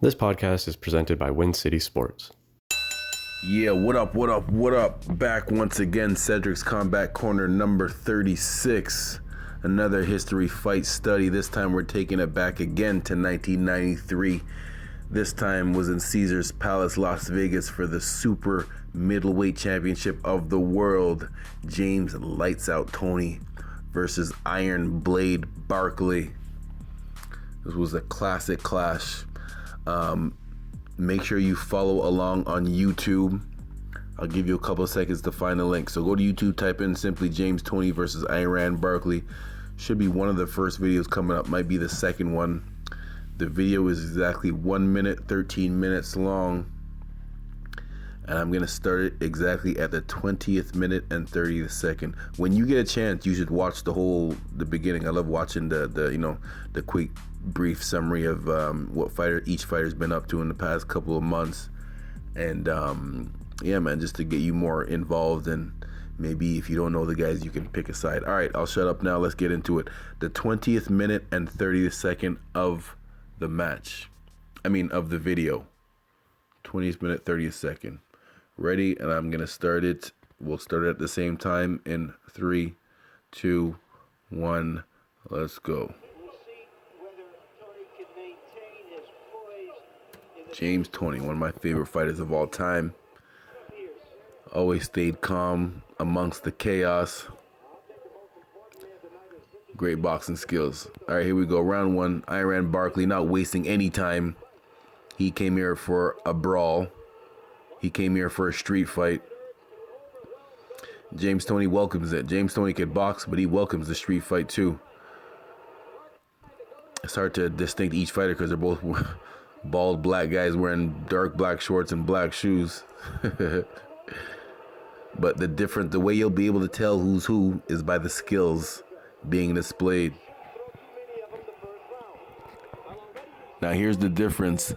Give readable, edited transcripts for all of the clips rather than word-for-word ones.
This podcast is presented by Win City Sports. Yeah, what up? Back once again, Cedric's Combat Corner number 36. Another history fight study. This time we're taking it back again to 1993. This time was in Caesars Palace, Las Vegas for the super middleweight championship of the world. James Lights Out Toney versus Iron Blade Barkley. This was a classic clash. Make sure you follow along on YouTube. I'll give you a couple of seconds to find the link. So go to YouTube, type in simply James Toney versus Iron Barkley. Should be one of the first videos coming up, might be the second one. The video is exactly 1 minute, 13 minutes long. And I'm gonna start it exactly at the 20th minute and 30th second. When you get a chance, you should watch the beginning. I love watching the quick brief summary of what each fighter's been up to in the past couple of months. And yeah, man, just to get you more involved, and maybe if you don't know the guys, you can pick a side. All right, I'll shut up now. Let's get into it. The 20th minute and 30th second of the match. Of the video. 20th minute, 30th second. Ready? And I'm gonna start it. We'll start it at the same time in 3, 2, 1. Let's go. James Toney, one of my favorite fighters of all time. Always stayed calm amongst the chaos. Great boxing skills. All right, here we go. Round one. Iron Barkley not wasting any time. He came here for a brawl. He came here for a street fight. James Toney welcomes it. James Toney could box, but he welcomes the street fight too. It's hard to distinct each fighter because they're both bald black guys wearing dark black shorts and black shoes. But the way you'll be able to tell who's who is by the skills being displayed. Now here's the difference.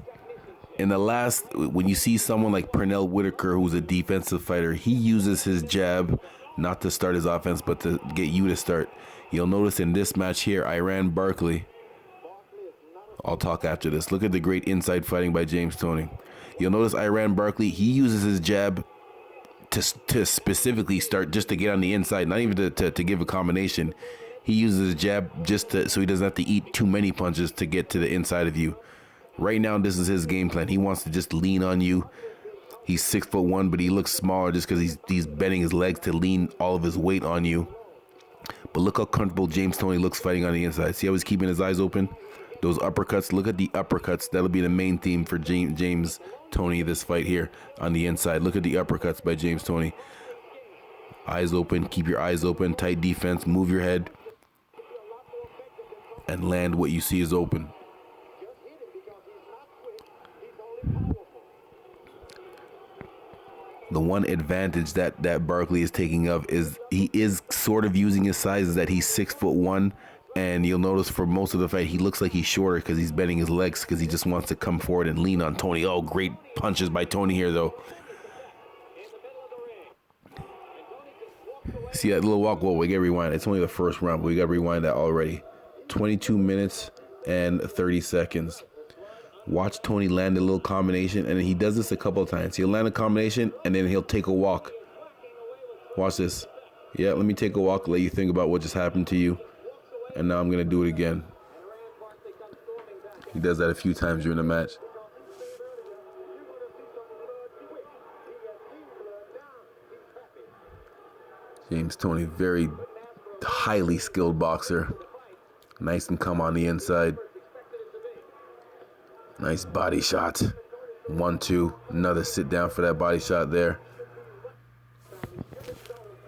In the last, when you see someone like Pernell Whitaker, who's a defensive fighter, he uses his jab not to start his offense, but to get you to start. You'll notice in this match here, Iron Barkley. I'll talk after this. Look at the great inside fighting by James Toney. You'll notice Iron Barkley, he uses his jab to specifically start, just to get on the inside, not even to give a combination. He uses his jab just so he doesn't have to eat too many punches to get to the inside of you. Right now, this is his game plan. He wants to just lean on you. He's 6'1", but he looks smaller just because he's bending his legs to lean all of his weight on you. But look how comfortable James Toney looks fighting on the inside. See how he's keeping his eyes open? Those uppercuts, look at the uppercuts. That'll be the main theme for James Toney, this fight here on the inside. Look at the uppercuts by James Toney. Eyes open, keep your eyes open, tight defense, move your head, and land what you see is open. The one advantage that Barkley is taking of is he is sort of using his size, is that he's 6'1", and you'll notice for most of the fight he looks like he's shorter because he's bending his legs because he just wants to come forward and lean on Toney. Oh, great punches by Toney here though. See that little walk? Whoa, we gotta rewind. It's only the first round, but we gotta rewind that already. 22 minutes and 30 seconds. Watch Toney land a little combination, and he does this a couple of times. He'll land a combination, and then he'll take a walk. Watch this. Yeah, let me take a walk, let you think about what just happened to you. And now I'm going to do it again. He does that a few times during the match. James Toney, very highly skilled boxer. Nice and calm on the inside. Nice body shot. 1-2. Another sit down for that body shot there.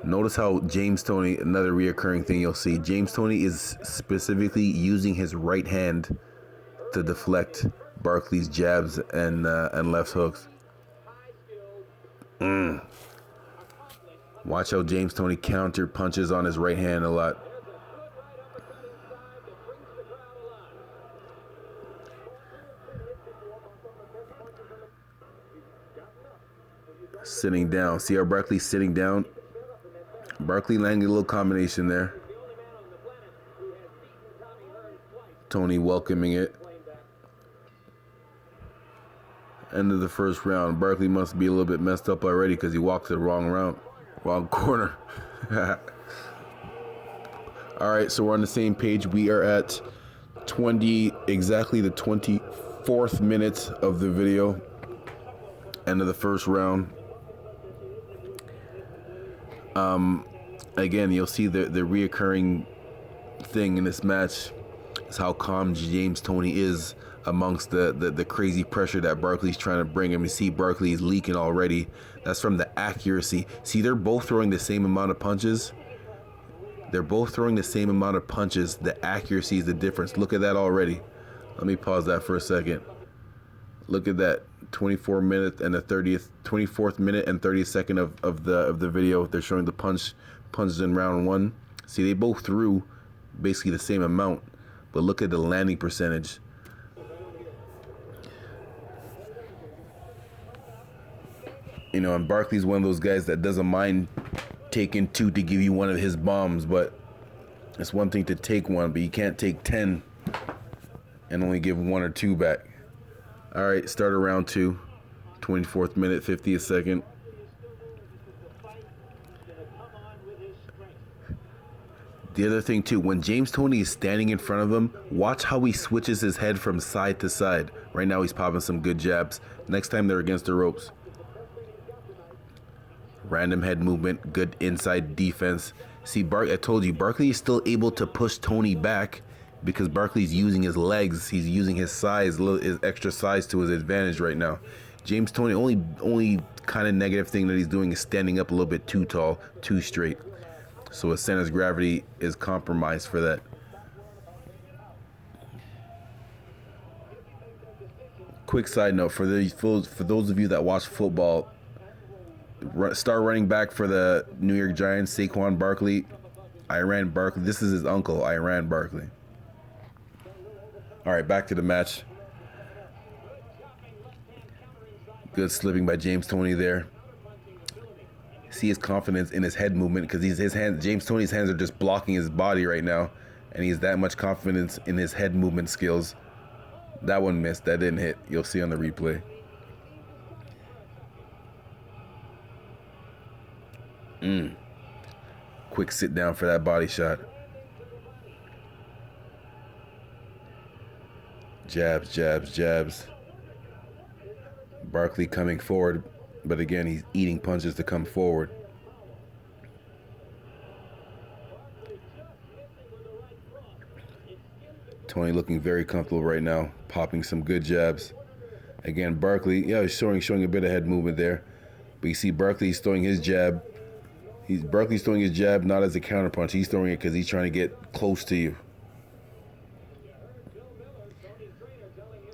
Notice how James Toney, another reoccurring thing you'll see, James Toney is specifically using his right hand to deflect Barkley's jabs and left hooks. Watch how James Toney counter punches on his right hand a lot. Sitting down. See how Barkley's sitting down? Barkley landing a little combination there. Toney welcoming it. End of the first round. Barkley must be a little bit messed up already because he walked to the wrong corner. All right, so we're on the same page. We are at exactly the 24th minute of the video. End of the first round. Again, you'll see the reoccurring thing in this match is how calm James Toney is amongst the crazy pressure that Barkley's trying to bring him. You see Barkley is leaking already. That's from the accuracy. See, they're both throwing the same amount of punches. They're both throwing the same amount of punches. The accuracy is the difference. Look at that already. Let me pause that for a second. Look at that. 24th minute and the 24th minute and 30th second of the video. They're showing the punches in round one. See, they both threw basically the same amount, but look at the landing percentage. You know, and Barkley's one of those guys that doesn't mind taking two to give you one of his bombs, but it's one thing to take one, but you can't take 10 and only give one or two back. All right, start of round two, 24th minute, 50th second. The other thing too, when James Toney is standing in front of him, watch how he switches his head from side to side. Right now he's popping some good jabs. Next time they're against the ropes. Random head movement, good inside defense. See, I told you, Barkley is still able to push Toney back because Barkley's using his legs. He's using his size, his extra size to his advantage right now. James Toney, only kind of negative thing that he's doing is standing up a little bit too tall, too straight. So his center of gravity is compromised for that. Quick side note, for those of you that watch football, star running back for the New York Giants, Saquon Barkley, Iran Barkley. This is his uncle, Iran Barkley. All right, back to the match. Good slipping by James Toney there. See his confidence in his head movement because James Toney's hands are just blocking his body right now, and he's that much confidence in his head movement skills. That one missed. That didn't hit. You'll see on the replay. Quick sit down for that body shot. Jabs, jabs, jabs. Barkley coming forward, but again, he's eating punches to come forward. Toney looking very comfortable right now, popping some good jabs. Again, Barkley, he's showing a bit of head movement there. But you see Barkley's throwing his jab. Barkley's throwing his jab not as a counterpunch. He's throwing it because he's trying to get close to you.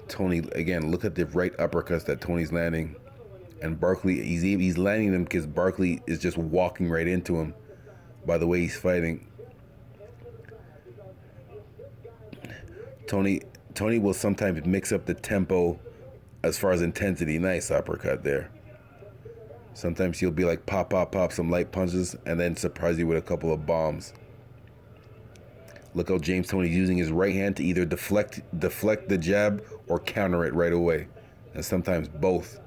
Toney, again, look at the right uppercuts that Toney's landing. And Barkley, he's landing them because Barkley is just walking right into him by the way he's fighting. Toney will sometimes mix up the tempo as far as intensity. Nice uppercut there. Sometimes he'll be like pop, pop, pop, some light punches, and then surprise you with a couple of bombs. Look how James Toney's using his right hand to either deflect the jab or counter it right away. And sometimes both.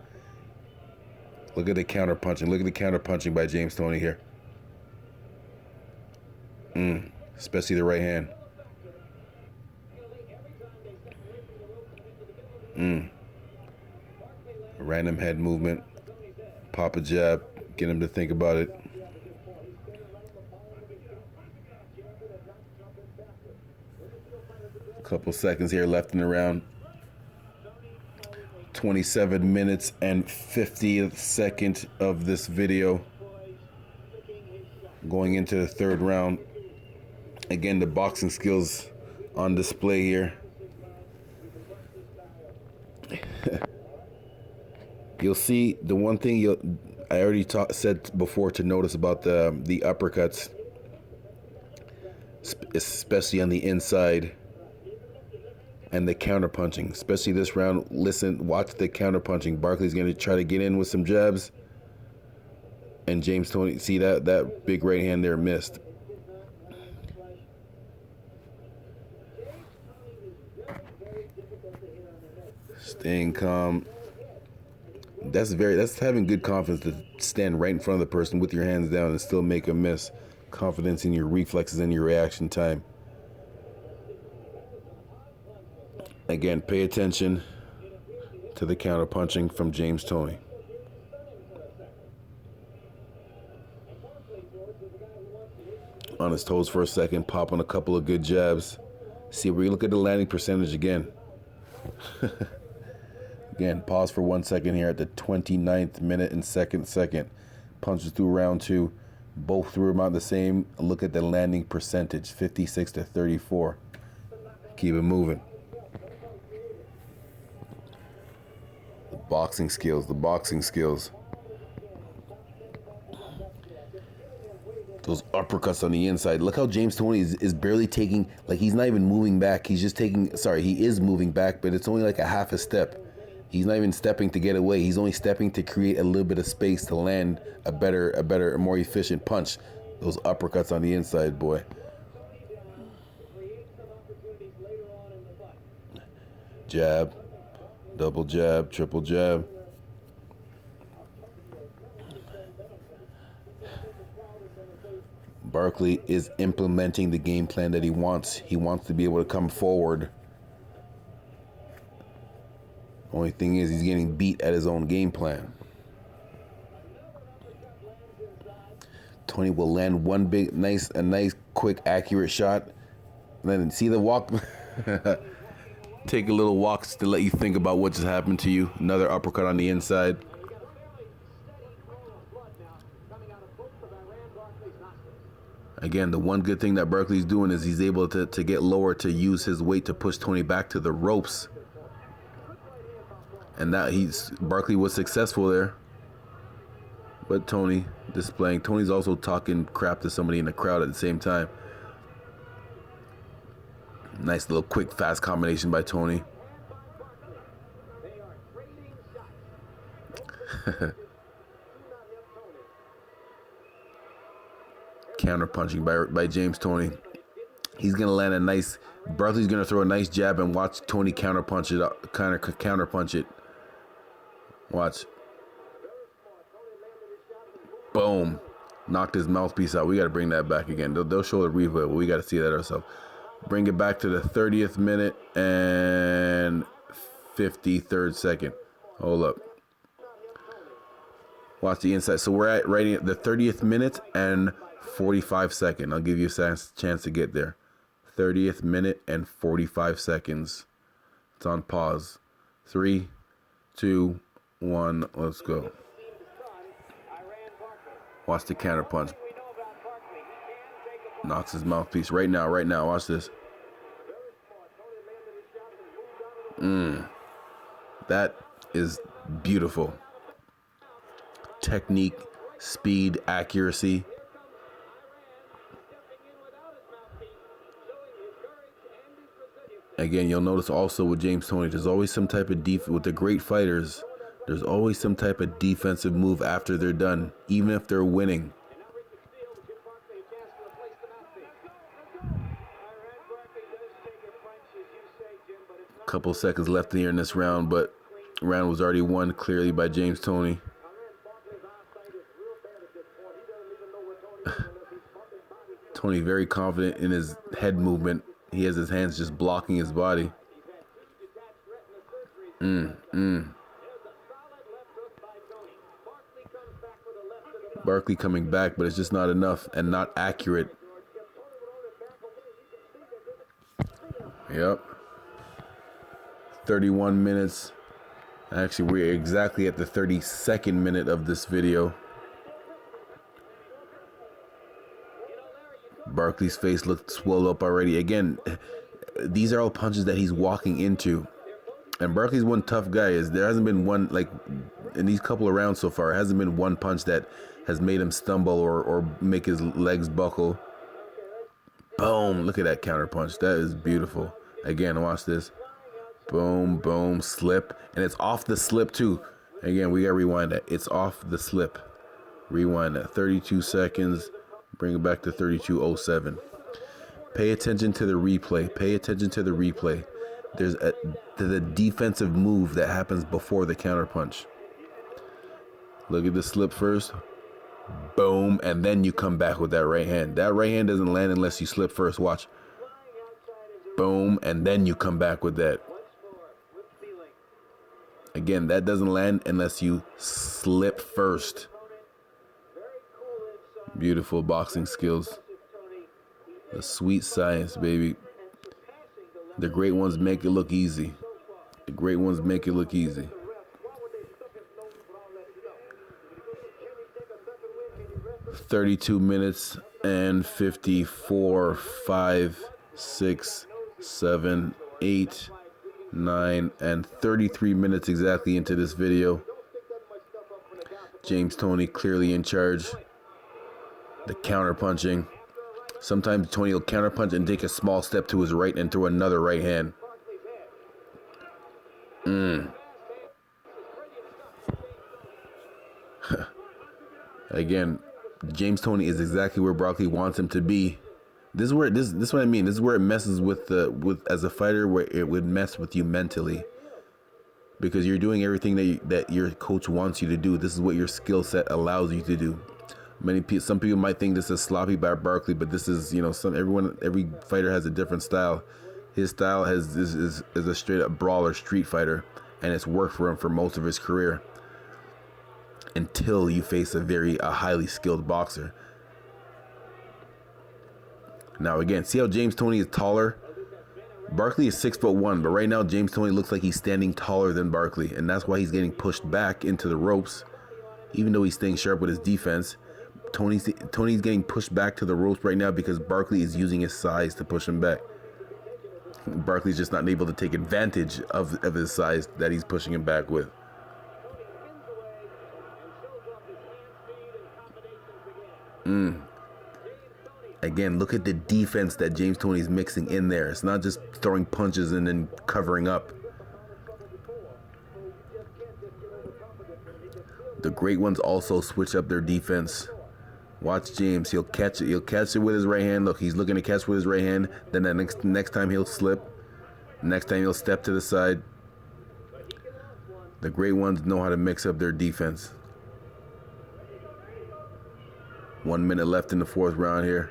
Look at the counter punching. Look at the counter punching by James Toney here. Especially the right hand. Random head movement. Pop a jab. Get him to think about it. Couple seconds here left in the round. 27 minutes and 50th second of this video. Going into the third round. Again, the boxing skills on display here. You'll see the one thing I already said before to notice about the uppercuts, especially on the inside, and the counter punching, especially this round. Watch the counter punching. Barkley's going to try to get in with some jabs, and James Toney, see that big right hand there missed. Staying calm. That's having good confidence to stand right in front of the person with your hands down and still make a miss. Confidence in your reflexes and your reaction time. Again, pay attention to the counter punching from James Toney. On his toes for a second, popping a couple of good jabs. See, we look at the landing percentage again. Again, pause for 1 second here at the 29th minute and second. Punches through round two. Both threw about the same. Look at the landing percentage, 56 to 34. Keep it moving. The boxing skills. Those uppercuts on the inside. Look how James Toney is barely taking, like he's not even moving back. He's just taking, he is moving back, but it's only like a half a step. He's not even stepping to get away. He's only stepping to create a little bit of space to land a better, more efficient punch. Those uppercuts on the inside, boy. Jab, double jab, triple jab. Barkley is implementing the game plan that he wants. He wants to be able to come forward. Only thing is, he's getting beat at his own game plan. Toney will land one big, nice, quick, accurate shot. And then see the walk. Take a little walk to let you think about what just happened to you. Another uppercut on the inside. Again, the one good thing that Barkley's doing is he's able to get lower, to use his weight to push Toney back to the ropes. And that Barkley was successful there. But Toney's also talking crap to somebody in the crowd at the same time. Nice little quick, fast combination by Toney. Counter punching by James Toney. He's gonna land a nice. Barkley's gonna throw a nice jab and watch Toney counter punch it. Watch. Boom. Knocked his mouthpiece out. We got to bring that back again. They'll show the replay, but we got to see that ourselves. Bring it back to the 30th minute and 53rd second. Hold up. Watch the inside. So we're at right at the 30th minute and 45 second. I'll give you a chance to get there. 30th minute and 45 seconds. It's on pause. 3, 2, 1. Let's go. Watch the counter punch. Knocks his mouthpiece right now. Watch this. That is beautiful. Technique, speed, accuracy. Again, you'll notice also with James Toney, there's always some type of with the great fighters, there's always some type of defensive move after they're done, even if they're winning. Couple seconds left here in this round, but round was already won clearly by James Toney. Toney very confident in his head movement. He has his hands just blocking his body. Barkley coming back, but it's just not enough and not accurate. Yep. 31 minutes. Actually, we're exactly at the 32nd minute of this video. Barkley's face looked swelled up already. Again, these are all punches that he's walking into. And Barkley's one tough guy. There hasn't been one, like, in these couple of rounds so far, hasn't been one punch that has made him stumble or make his legs buckle. Boom. Look at that counter punch. That is beautiful. Again, watch this. Boom, boom, slip. And it's off the slip, too. Again, we got to rewind that. It's off the slip. Rewind that. 32 seconds. Bring it back to 32:07. Pay attention to the replay. There's the defensive move that happens before the counter punch. Look at the slip first. Boom, and then you come back with that right hand. That right hand doesn't land unless you slip first. Watch. Boom, and then you come back with that. Again, that doesn't land unless you slip first. Beautiful boxing skills. The sweet science, baby. The great ones make it look easy. The great ones make it look easy. "32 minutes and 54, 5, 6, 7, 8, 9, and 33 minutes exactly into this video. James Toney clearly in charge. The counter punching. Sometimes Toney will counter punch and take a small step to his right and throw another right hand. Again, James Toney is exactly where Barkley wants him to be. This is where this is what I mean. This is where it messes with as a fighter, where it would mess with you mentally, because you're doing everything that your coach wants you to do. This is what your skill set allows you to do. Some people might think this is sloppy by Barkley, but this is, every fighter has a different style. His style is a straight up brawler, street fighter, and it's worked for him for most of his career. Until you face a highly skilled boxer. Now again, see how James Toney is taller? Barkley is 6'1", but right now James Toney looks like he's standing taller than Barkley, and that's why he's getting pushed back into the ropes. Even though he's staying sharp with his defense, Toney's getting pushed back to the ropes right now because Barkley is using his size to push him back. Barkley's just not able to take advantage of his size that he's pushing him back with. Again, look at the defense that James Toney's mixing in there. It's not just throwing punches and then covering up. The great ones also switch up their defense. Watch James. He'll catch it. He'll catch it with his right hand. Look, he's looking to catch with his right hand. Then the next time he'll slip. Next time he'll step to the side. The great ones know how to mix up their defense. 1 minute left in the fourth round here.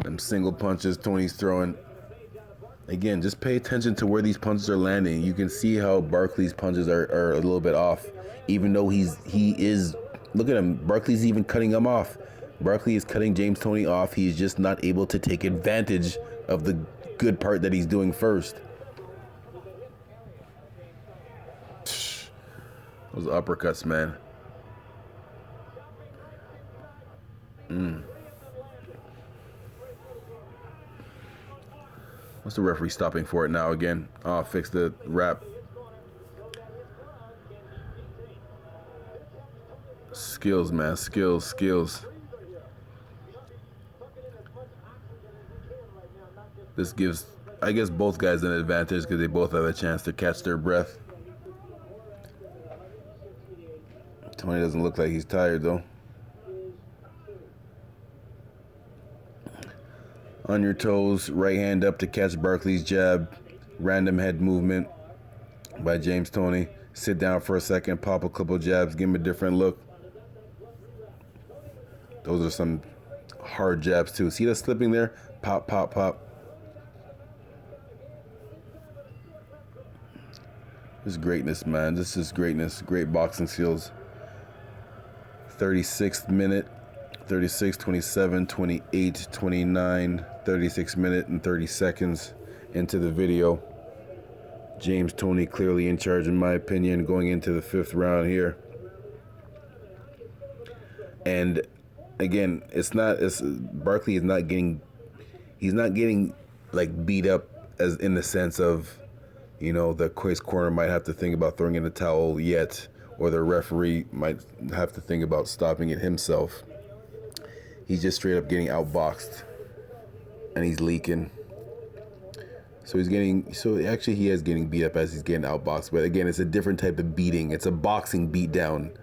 Them single punches Toney's throwing. Again, just pay attention to where these punches are landing. You can see how Barkley's punches are a little bit off. Even though he is, look at him. Barkley's even cutting him off. Barkley is cutting James Toney off. He's just not able to take advantage of the good part that he's doing first. Those uppercuts, man. What's the referee stopping for it now again? Oh, fix the wrap. Skills, man. Skills. This gives, I guess, both guys an advantage because they both have a chance to catch their breath. Toney doesn't look like he's tired, though. On your toes, right hand up to catch Barkley's jab. Random head movement by James Toney. Sit down for a second, pop a couple jabs, give him a different look. Those are some hard jabs too. See that slipping there? Pop, pop, pop. This is greatness, man. This is greatness. Great boxing skills. 36th minute. 36, 27, 28, 29, 36 minutes and 30 seconds into the video. James Toney clearly in charge, in my opinion, going into the fifth round here. And again, Barkley is not getting, he's not getting like beat up as in the sense of, the quiz corner might have to think about throwing in the towel yet, or the referee might have to think about stopping it himself. He's just straight up getting outboxed, and he's leaking. So actually he is getting beat up as he's getting outboxed. But again, it's a different type of beating. It's a boxing beatdown.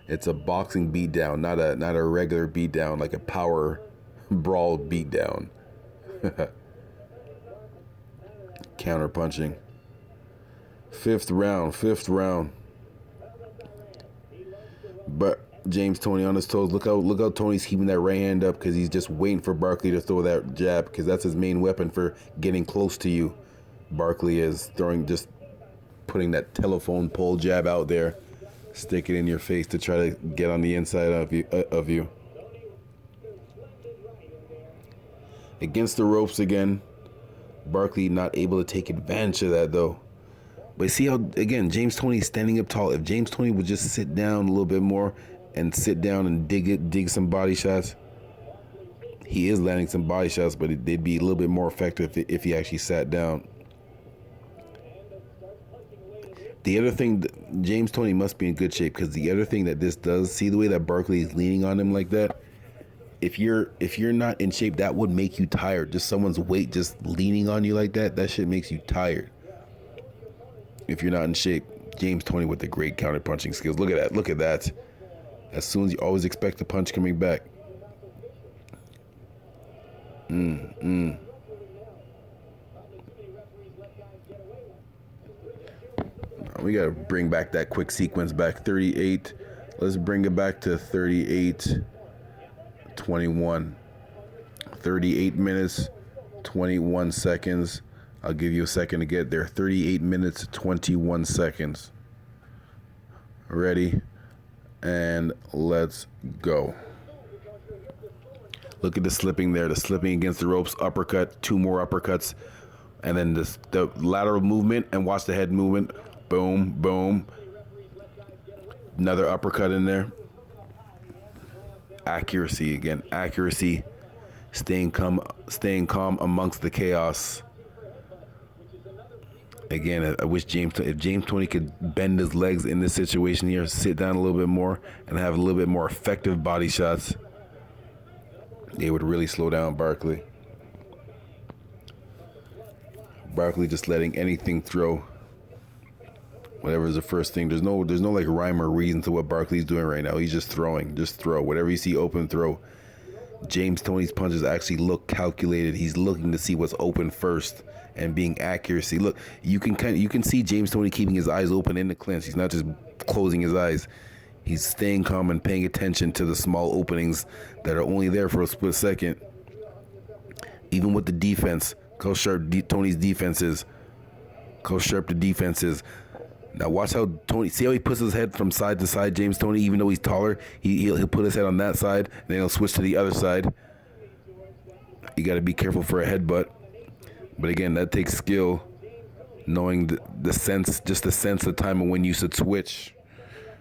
It's a boxing beatdown, not a regular beatdown, like a power brawl beatdown. Counter punching. Fifth round. But James Toney on his toes. Look how Tony's keeping that right hand up because he's just waiting for Barkley to throw that jab because that's his main weapon for getting close to you. Barkley is just putting that telephone pole jab out there, stick it in your face to try to get on the inside of you. Against the ropes again. Barkley not able to take advantage of that though. But see how, again, James Toney standing up tall. If James Toney would just sit down a little bit more and sit down and dig some body shots. He is landing some body shots, but they'd be a little bit more effective if he actually sat down. The other thing, James Toney must be in good shape because the other thing that this does, see the way that Barkley is leaning on him like that? If you're not in shape, that would make you tired. Just someone's weight just leaning on you like that shit makes you tired. If you're not in shape. James Toney with the great counter punching skills. Look at that. As soon as you always expect the punch coming back. We got to bring back that quick sequence back. 38. Let's bring it back to 38-21. 38 minutes, 21 seconds. I'll give you a second to get there. 38 minutes, 21 seconds. Ready? And let's go. Look at the slipping there. The slipping against the ropes. Uppercut. 2 more uppercuts. And then the lateral movement. And watch the head movement. Boom, boom. Another uppercut in there. Accuracy again. Accuracy. Staying calm amongst the chaos. Again, I wish if James Toney could bend his legs in this situation here, sit down a little bit more, and have a little bit more effective body shots, they would really slow down Barkley. Barkley just letting anything throw. Whatever is the first thing. There's no like rhyme or reason to what Barkley's doing right now. He's just throwing. Just throw. Whatever you see open, throw. James Toney's punches actually look calculated. He's looking to see what's open first and being accuracy. Look, you can see James Toney keeping his eyes open in the clinch. He's not just closing his eyes. He's staying calm and paying attention to the small openings that are only there for a split second. Even with the defense, how sharp Toney's defense is. How sharp the defense is. Now watch how Toney, see how he puts his head from side to side, James Toney, even though he's taller, he'll put his head on that side, and then he'll switch to the other side. You got to be careful for a headbutt. But again, that takes skill, knowing the sense, just the sense of time of when you should switch.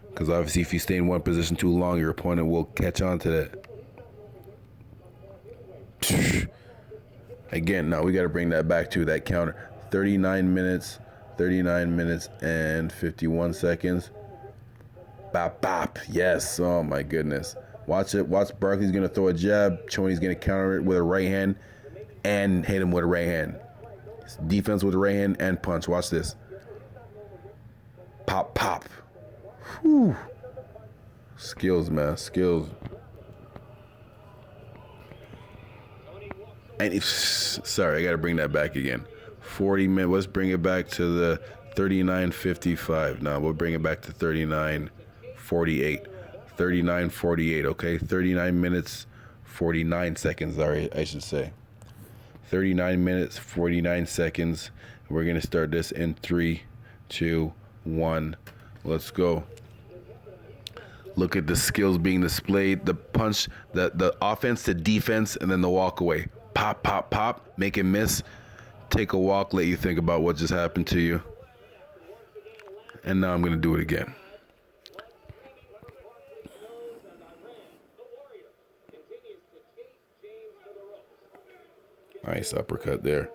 Because obviously if you stay in one position too long, your opponent will catch on to that. Again, now we got to bring that back to that counter. 39 minutes and 51 seconds. Bop, bop. Yes. Oh, my goodness. Watch it. Watch Barkley's going to throw a jab. Toney's going to counter it with a right hand and hit him with a right hand. Defense with a right hand and punch. Watch this. Pop, pop. Whew. Skills, man. Skills. And sorry, I got to bring that back again. 40 minutes. Let's bring it back to the 39:55. Now we'll bring it back to 39:48. 39:48. Okay, 39 minutes, 49 seconds. I should say. 39 minutes, 49 seconds. We're gonna start this in 3, 2, 1. Let's go. Look at the skills being displayed. The punch, the offense, the defense, and then the walk away. Pop, pop, pop. Make it miss. Take a walk, let you think about what just happened to you. And now I'm going to do it again. Nice uppercut there.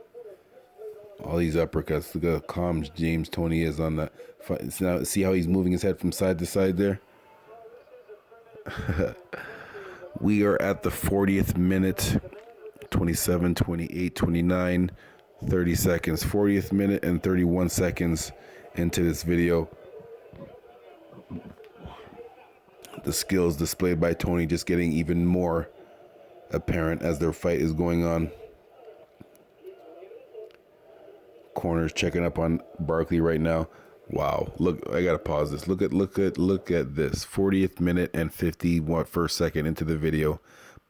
All these uppercuts. Look how calm James Toney is on that. Now, see how he's moving his head from side to side there? We are at the 40th minute. 27, 28, 29. 30 seconds, 40th minute and 31 seconds into this video. The skills displayed by Toney just getting even more apparent as their fight is going on. Corners checking up on Barkley right now. Wow. Look, I gotta pause this. Look at this. 40th minute and 51st second into the video.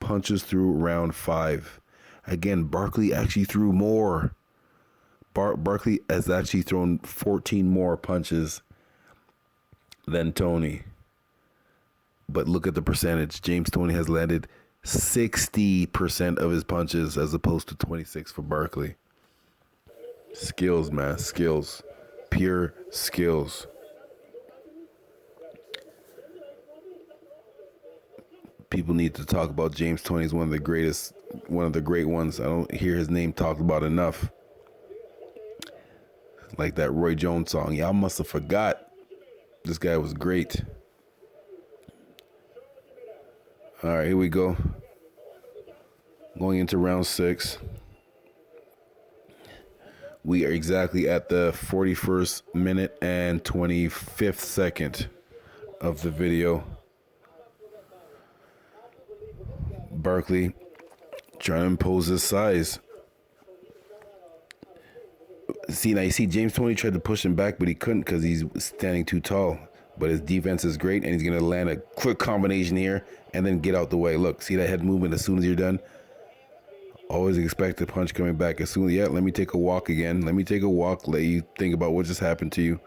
Punches through round 5. Again, Barkley actually threw more. Barkley has actually thrown 14 more punches than Toney. But look at the percentage. James Toney has landed 60% of his punches as opposed to 26 for Barkley. Skills, man. Skills. Pure skills. People need to talk about James Toney as one of the great ones. I don't hear his name talked about enough. Like that Roy Jones song. Y'all must have forgot. This guy was great. All right, here we go. Going into round 6. We are exactly at the 41st minute and 25th second of the video. Barkley trying to impose his size. See, now you see James Toney tried to push him back, but he couldn't because he's standing too tall. But his defense is great, and he's going to land a quick combination here and then get out the way. Look, see that head movement as soon as you're done? Always expect a punch coming back as soon as, yeah, let me take a walk again. Let me take a walk, let you think about what just happened to you.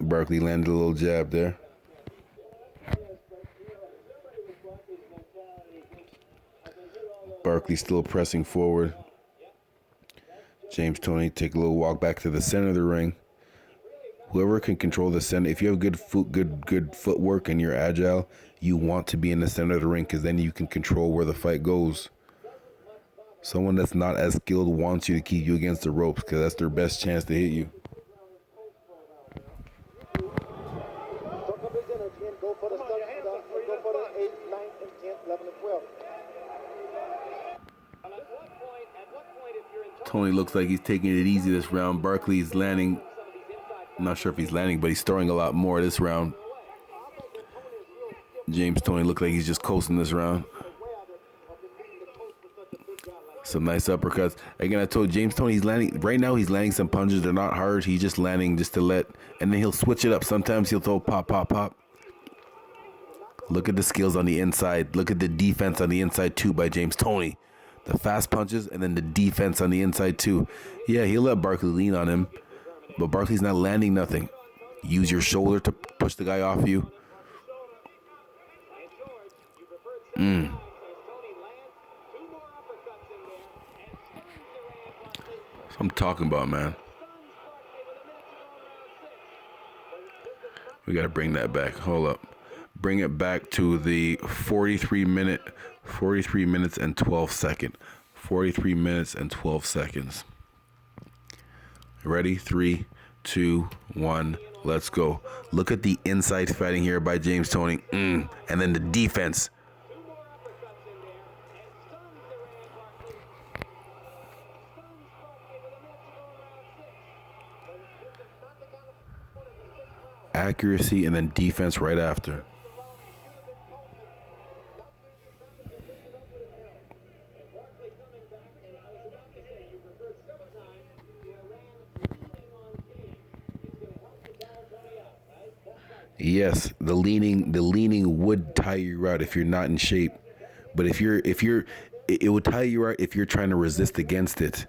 Barkley landed a little jab there. Barkley still pressing forward. James Toney take a little walk back to the center of the ring. Whoever can control the center, if you have good footwork and you're agile, you want to be in the center of the ring because then you can control where the fight goes. Someone that's not as skilled wants you to keep you against the ropes because that's their best chance to hit you. Toney looks like he's taking it easy this round. Barkley's landing. I'm not sure if he's landing, but he's throwing a lot more this round. James Toney looked like he's just coasting this round. Some nice uppercuts. Again, I told James Toney he's landing. Right now he's landing some punches. They're not hard. He's just landing just to let. And then he'll switch it up. Sometimes he'll throw pop, pop, pop. Look at the skills on the inside. Look at the defense on the inside too by James Toney. The fast punches and then the defense on the inside too. Yeah, he'll let Barkley lean on him. But Barkley's not landing nothing. Use your shoulder to push the guy off you. That's what I'm talking about, man. We got to bring that back. Hold up. Bring it back to the 43 minutes and 12 seconds. 43 minutes and 12 seconds. Ready? 3, 2, 1, let's go. Look at the inside fighting here by James Toney. And then the defense. Accuracy and then defense right after. Yes, the leaning would tire you out if you're not in shape. But it would tire you out if you're trying to resist against it.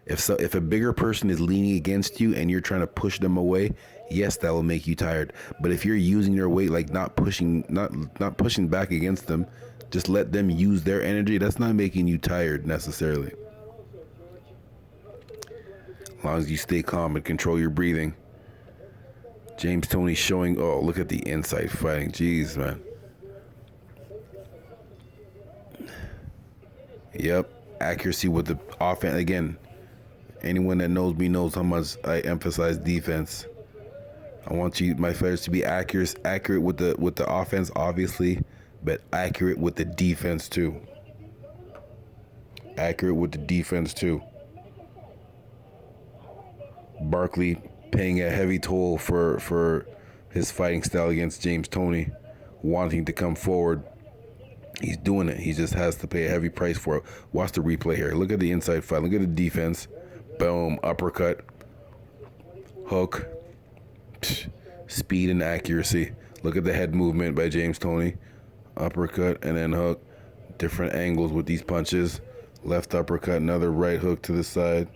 If a bigger person is leaning against you and you're trying to push them away, yes, that will make you tired. But if you're using their weight, like not pushing back against them, just let them use their energy, that's not making you tired necessarily. As long as you stay calm and control your breathing. James Toney showing, oh, look at the inside fighting. Jeez, man. Yep, accuracy with the offense. Again, anyone that knows me knows how much I emphasize defense. I want my fighters to be accurate with the offense, obviously, but accurate with the defense too. Accurate with the defense too. Barkley paying a heavy toll for his fighting style against James Toney, wanting to come forward. He's doing it. He just has to pay a heavy price for it. Watch the replay here. Look at the inside fight. Look at the defense. Boom, uppercut. hook, speed and accuracy. Look at the head movement by James Toney. Uppercut and then hook. Different angles with these punches. Left uppercut, another right hook to the side.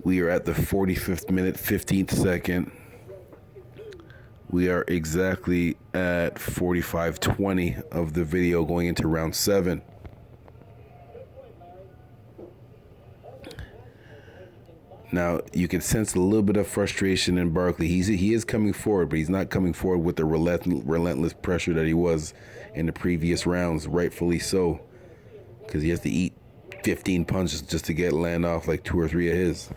We are at the 45th minute, 15th second. We are exactly at 45:20 of the video going into round 7. Now, you can sense a little bit of frustration in Barkley. He is coming forward, but he's not coming forward with the relentless pressure that he was in the previous rounds, rightfully so, because he has to eat 15 punches just to land off like 2 or 3 of his.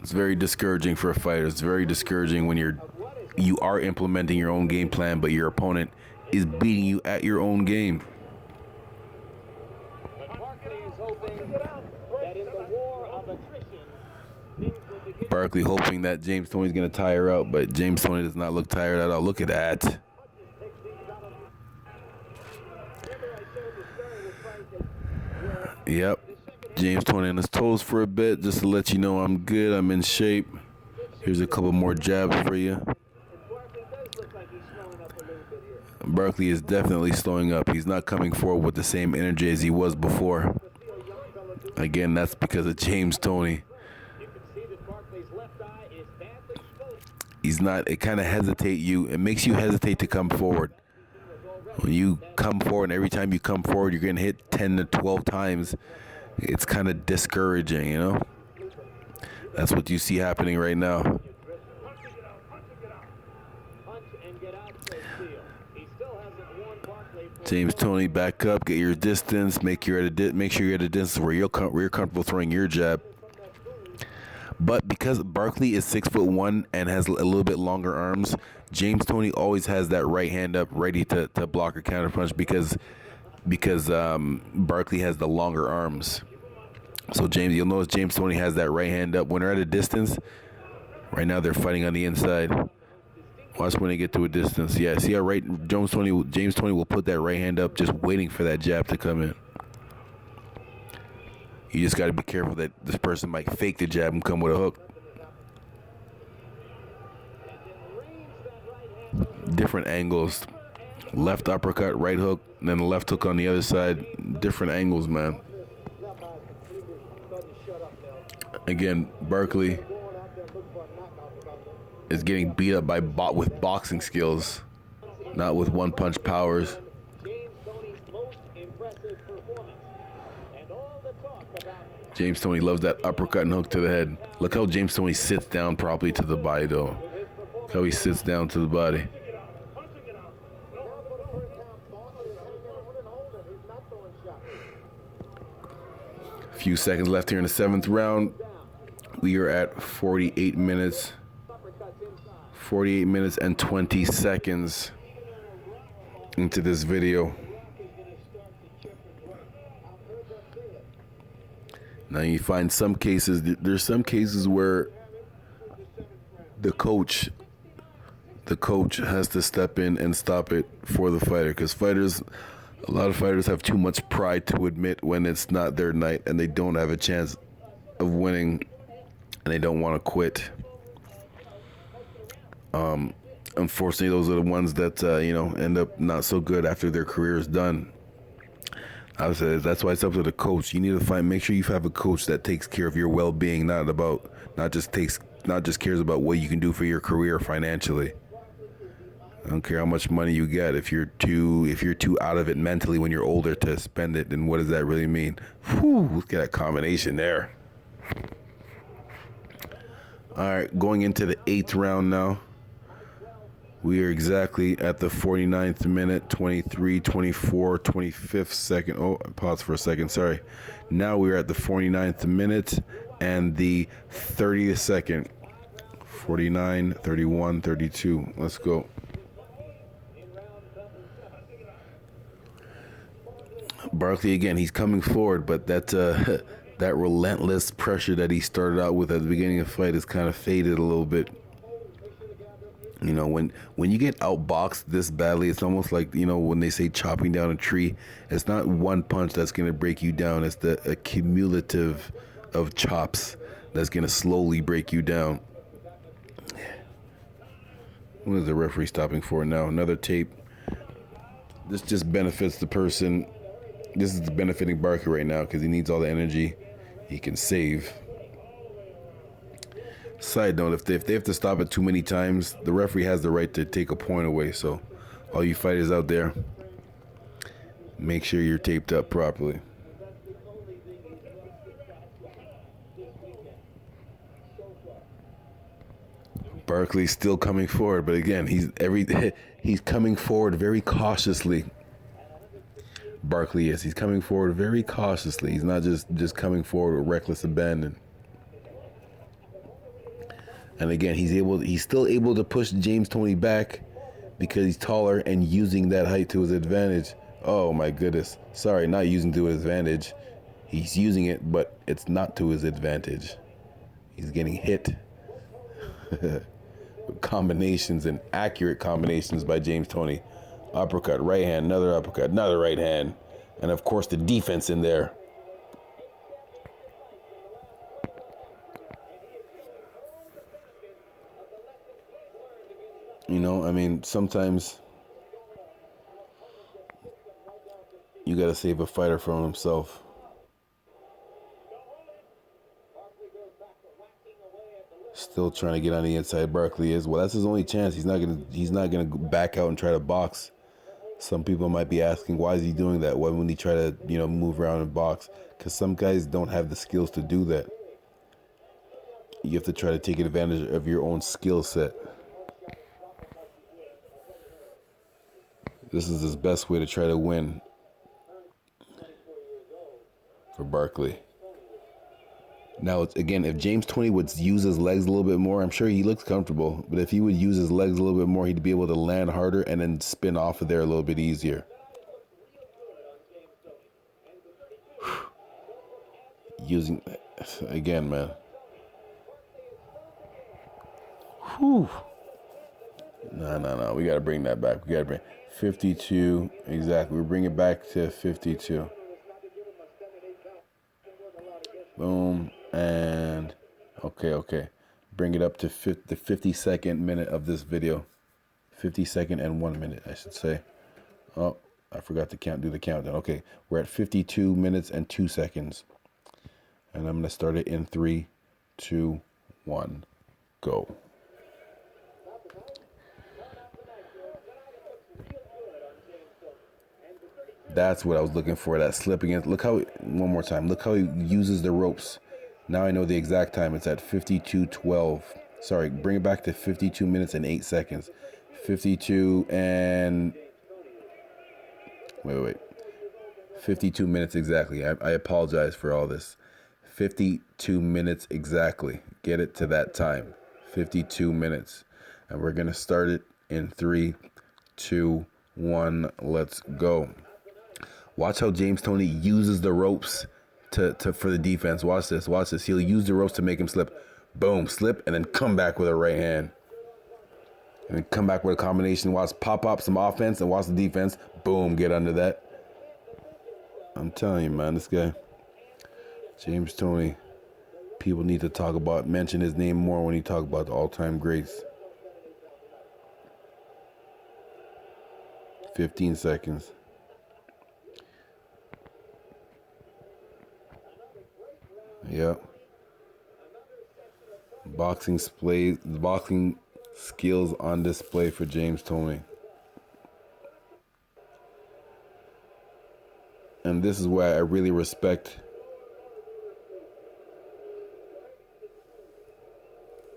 It's very discouraging for a fighter. It's very discouraging when you are implementing your own game plan, but your opponent is beating you at your own game. Barkley hoping that James Toney's going to tire out, but James Toney does not look tired at all. Look at that. Yep. James Toney on his toes for a bit, just to let you know I'm good, I'm in shape. Here's a couple more jabs for you. Barkley is definitely slowing up. He's not coming forward with the same energy as he was before. Again, that's because of James Toney. He's not, it kind of it makes you hesitate to come forward. When you come forward, and every time you come forward, you're going to hit 10 to 12 times. It's kind of discouraging, you know? That's what you see happening right now. James Toney, back up, get your distance, make sure you're at a distance where you're comfortable throwing your jab. But because Barkley is 6'1" and has a little bit longer arms, James Toney always has that right hand up ready to block or counterpunch because Barkley has the longer arms. So you'll notice James Toney has that right hand up when they're at a distance. Right now they're fighting on the inside. Watch when they get to a distance. Yeah, see how James Toney will put that right hand up, just waiting for that jab to come in. You just got to be careful that this person might fake the jab and come with a hook. Different angles. Left uppercut, right hook, and then the left hook on the other side. Different angles, man. Again, Barkley is getting beat up with boxing skills, not with one-punch powers. James Toney loves that uppercut and hook to the head. Look how James Toney sits down properly to the body, though. Look how he sits down to the body. A few seconds left here in the 7th round. We are at 48 minutes. 48 minutes and 20 seconds into this video. Now you find there's some cases where the coach has to step in and stop it for the fighter, because a lot of fighters have too much pride to admit when it's not their night and they don't have a chance of winning and they don't want to quit. Unfortunately, those are the ones that end up not so good after their career is done. I would say that's why it's up to the coach. You need to make sure you have a coach that takes care of your well-being, not just cares about what you can do for your career financially. I don't care how much money you get. If you're too out of it mentally when you're older to spend it, then what does that really mean? Whew, look at that combination there. All right, going into the 8th round now. We are exactly at the 49th minute, 23, 24, 25th second. Oh, pause for a second. Sorry. Now we're at the 49th minute and the 30th second. 49, 31, 32. Let's go. Barkley again, he's coming forward, but that relentless pressure that he started out with at the beginning of the fight has kind of faded a little bit. You know, when you get outboxed this badly, it's almost like, you know, when they say chopping down a tree. It's not one punch that's going to break you down. It's a cumulative of chops that's going to slowly break you down. What is the referee stopping for now? Another tape. This just benefits the person. This is benefiting Barkley right now because he needs all the energy he can save. Side note, if they have to stop it too many times, the referee has the right to take a point away. So all you fighters out there, make sure you're taped up properly. Barkley's still coming forward, but again, he's coming forward very cautiously. Barkley is. He's coming forward very cautiously. He's not just coming forward with reckless abandon. And again, he's still able to push James Toney back because he's taller and using that height to his advantage. Oh my goodness. Sorry, not using to his advantage. He's using it, but it's not to his advantage. He's getting hit. Combinations and accurate combinations by James Toney. Uppercut, right hand, another uppercut, another right hand. And of course the defense in there. You know, I mean, sometimes you got to save a fighter from himself. Still trying to get on the inside. Barkley is. Well, that's his only chance. He's not gonna back out and try to box. Some people might be asking, why is he doing that? Why wouldn't he try to, you know, move around and box? Because some guys don't have the skills to do that. You have to try to take advantage of your own skill set. This is his best way to try to win for Barkley. Now, again, if James Toney would use his legs a little bit more, I'm sure he looks comfortable. But if he would use his legs a little bit more, he'd be able to land harder and then spin off of there a little bit easier. Using, again, man. Whew. No. We got to bring that back. We got to bring 52. Exactly. We bring it back to 52. Boom. And okay. Bring it up to the 52nd minute of this video. 52nd and 1 minute, I should say. Oh, I forgot to do the countdown. Okay. We're at 52 minutes and 2 seconds. And I'm going to start it in 3, 2, 1, go. That's what I was looking for, that slip against. Look how, one more time, look how he uses the ropes. Now I know the exact time. It's at 52:12. Sorry, bring it back to 52 minutes and 8 seconds. 52 and... Wait. 52 minutes exactly. I apologize for all this. 52 minutes exactly. Get it to that time. 52 minutes. And we're going to start it in 3, 2, 1. Let's go. Watch how James Toney uses the ropes to for the defense. Watch this. He'll use the ropes to make him slip. Boom, slip, and then come back with a right hand. And then come back with a combination. Watch, pop up some offense and watch the defense. Boom, get under that. I'm telling you, man, this guy, James Toney, people need to mention his name more when you talk about the all-time greats. 15 seconds. Yep. Boxing skills on display for James Toney. And this is why I really respect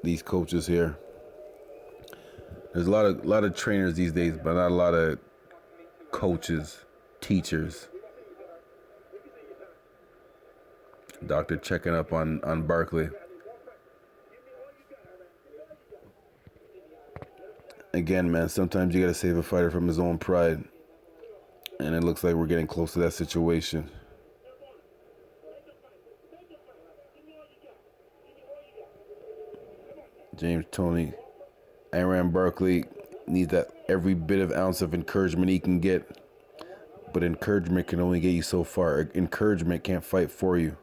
these coaches here. There's a lot of trainers these days, but not a lot of coaches, teachers. Doctor checking up on Barkley. Again, man, sometimes you got to save a fighter from his own pride. And it looks like we're getting close to that situation. James Toney Iran Barkley needs that every bit of ounce of encouragement he can get. But encouragement can only get you so far. Encouragement can't fight for you.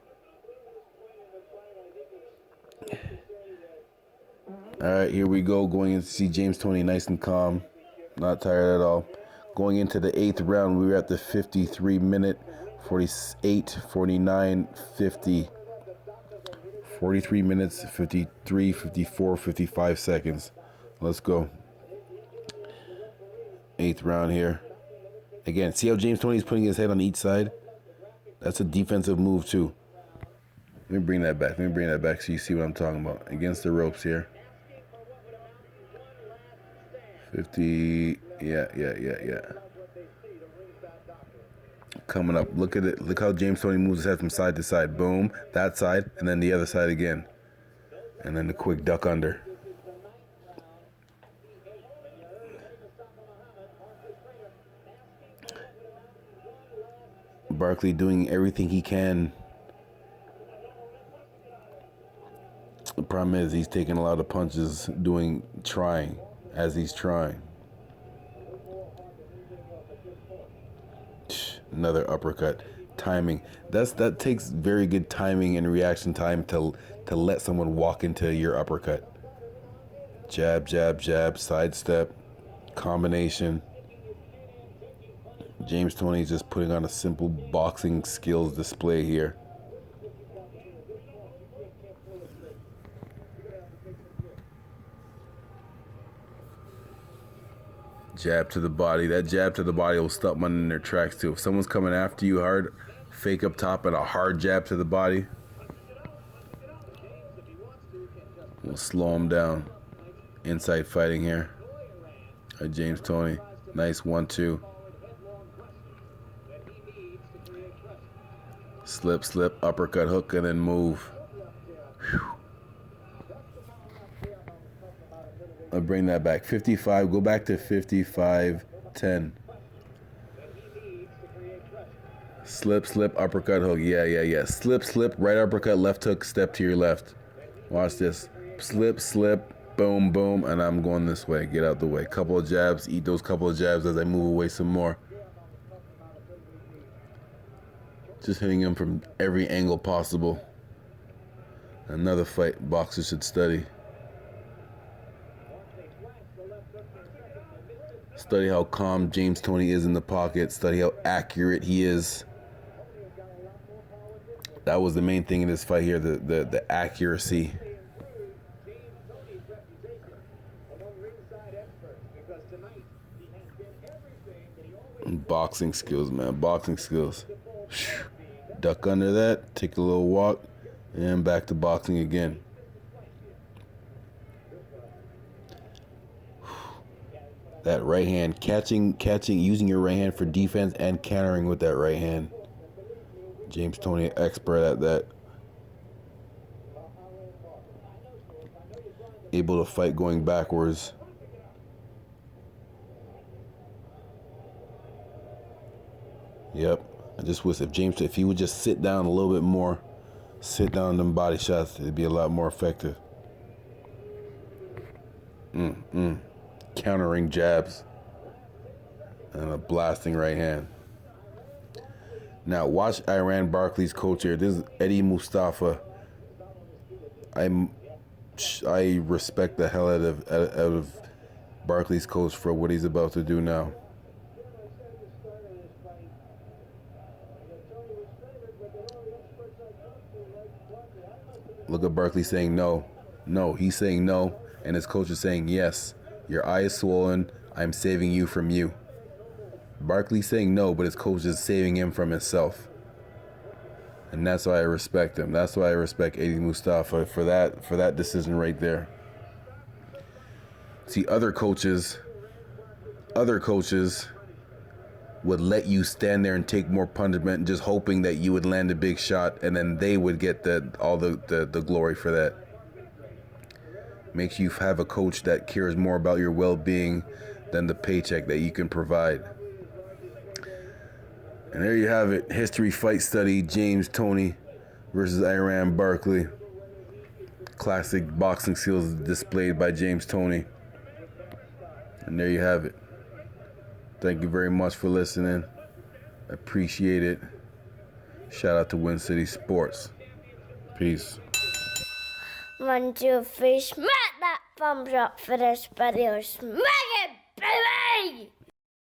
All right, here we go. Going in to see James Toney nice and calm. Not tired at all. Going into the 8th round, we were at the 53-minute, 48, 49, 50. 43 minutes, 53, 54, 55 seconds. Let's go. 8th round here. Again, see how James Toney is putting his head on each side? That's a defensive move too. Let me bring that back so you see what I'm talking about. Against the ropes here. 50, yeah. Coming up, look at it. Look how James Toney moves his head from side to side. Boom, that side, and then the other side again. And then the quick duck under. Barkley doing everything he can. The problem is he's taking a lot of punches trying as he's trying. Another uppercut. Timing. That takes very good timing and reaction time to let someone walk into your uppercut. Jab, jab, jab, sidestep, combination. James Toney is just putting on a simple boxing skills display here. Jab to the body. That jab to the body will stop them in their tracks too. If someone's coming after you hard, fake up top and a hard jab to the body will slow them down. Inside fighting here. James Toney. Nice 1-2. Slip, slip, uppercut, hook, and then move. Whew. I'll bring that back. 55, go back to 55, 10. Slip, slip, uppercut, hook. Yeah. Slip, slip, right uppercut, left hook, step to your left. Watch this. Slip, slip, boom, boom, and I'm going this way. Get out the way. Couple of jabs, eat those couple of jabs as I move away some more. Just hitting him from every angle possible. Another fight boxers should study. Study how calm James Toney is in the pocket. Study how accurate he is. That was the main thing in this fight here, the accuracy. Boxing skills, man. Boxing skills. Duck under that, take a little walk, and back to boxing again. That right hand, catching, using your right hand for defense and countering with that right hand. James Toney, expert at that. Able to fight going backwards. Yep. I just wish if he would just sit down a little bit more, sit down them body shots, it'd be a lot more effective. Countering jabs and a blasting right hand. Now watch Iran Barkley's coach here. This is Eddie Mustafa. I respect the hell out of Barkley's coach for what he's about to do now. Look at Barkley saying no. No, he's saying no, and his coach is saying yes. Your eye is swollen. I'm saving you from you. Barkley's saying no, but his coach is saving him from himself. And that's why I respect him. That's why I respect Eddie Mustafa for that decision right there. See, other coaches would let you stand there and take more punishment, just hoping that you would land a big shot, and then they would get all the glory for that. Makes you have a coach that cares more about your well-being than the paycheck that you can provide. And there you have it. History fight study, James Toney versus Iran Barkley. Classic boxing skills displayed by James Toney. And there you have it. Thank you very much for listening. I appreciate it. Shout out to Win City Sports. Peace. 1, 2, 3, smack that thumbs up for this video. Smack